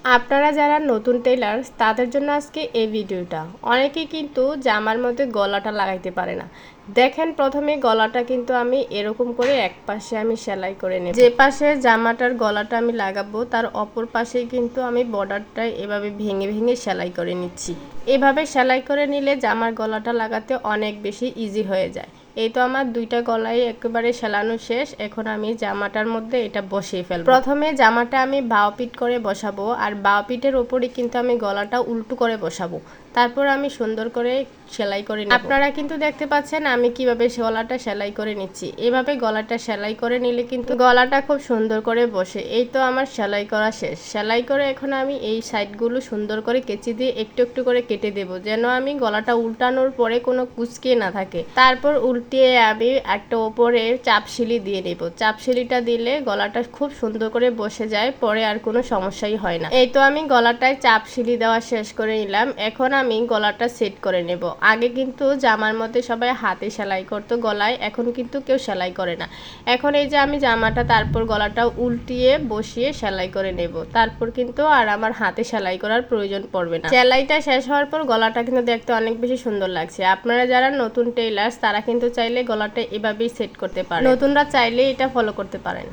আপনারা যারা নতুন টেইলার তাদের জন্য আজকে এই ভিডিওটা। অনেকেই কিন্তু জামার মধ্যে গলাটা লাগাইতে পারে না। দেখেন প্রথমে গলাটা কিন্তু আমি এরকম করে এক পাশে আমি সেলাই করে নেব। যে পাশে জামাটার গলাটা আমি লাগাবো তার অপর পাশেই কিন্তু আমি বর্ডারটা এভাবে ভেঙে ভেঙে সেলাই করে নিচ্ছি। এভাবে সেলাই করে নিলে জামার গলাটা লাগাতে অনেক বেশি ইজি হয়ে যায়। এই তো আমার দুইটা গলাই একেবারে সেলানো শেষ। এখন আমি জামাটার মধ্যে এটা বসিয়ে ফেলবো। প্রথমে জামাটা আমি বাও পিঠ করে বসাবো, আর বাও পিঠের ওপরে কিন্তু আমি গলাটা উল্টো করে বসাবো। তারপর আমি সুন্দর করে সেলাই করে নিব। আপনারা কিন্তু দেখতে পাচ্ছেন আমি কিভাবে গলাটা সেলাই করে নিচ্ছি। এভাবে গলাটা সেলাই করে নিলে কিন্তু গলাটা খুব সুন্দর করে বসে। এই তো আমার সেলাই করা শেষ। সেলাই করে এখন আমি এই সাইডগুলো সুন্দর করে কেচি দিয়ে একটু একটু করে কেটে দেব, যেন আমি গলাটা উল্টানোর পরে কোনো কুচকে না থাকে। তারপর উল্টিয়ে আমি একটা ওপরে চাপশিলি দিয়ে নেব। চাপশিলিটা দিলে গলাটা খুব সুন্দর করে বসে যায়, পরে আর কোনো সমস্যাই হয় না। এই তো আমি গলাটায় চাপশিলি দেওয়া শেষ করে নিলাম। এখন আমি গলাটা সেট করে নেব। আগে কিন্তু জামার মধ্যে সবাই হাতে সেলাই করতো গলায়, এখন কিন্তু কেউ সেলাই করে না। এখন এই যে আমি জামাটা তারপর গলাটা উল্টিয়ে বসিয়ে সেলাই করে নেব। তারপর কিন্তু আর আমার হাতে সেলাই করার প্রয়োজন পড়বে না। সেলাইটা শেষ হওয়ার পর গলাটা কিন্তু দেখতে অনেক বেশি সুন্দর লাগছে। আপনারা যারা নতুন টেইলার্স তারা কিন্তু চাইলে গলাটা এভাবেই সেট করতে পারেন। নতুনরা চাইলে এটা ফলো করতে পারেন।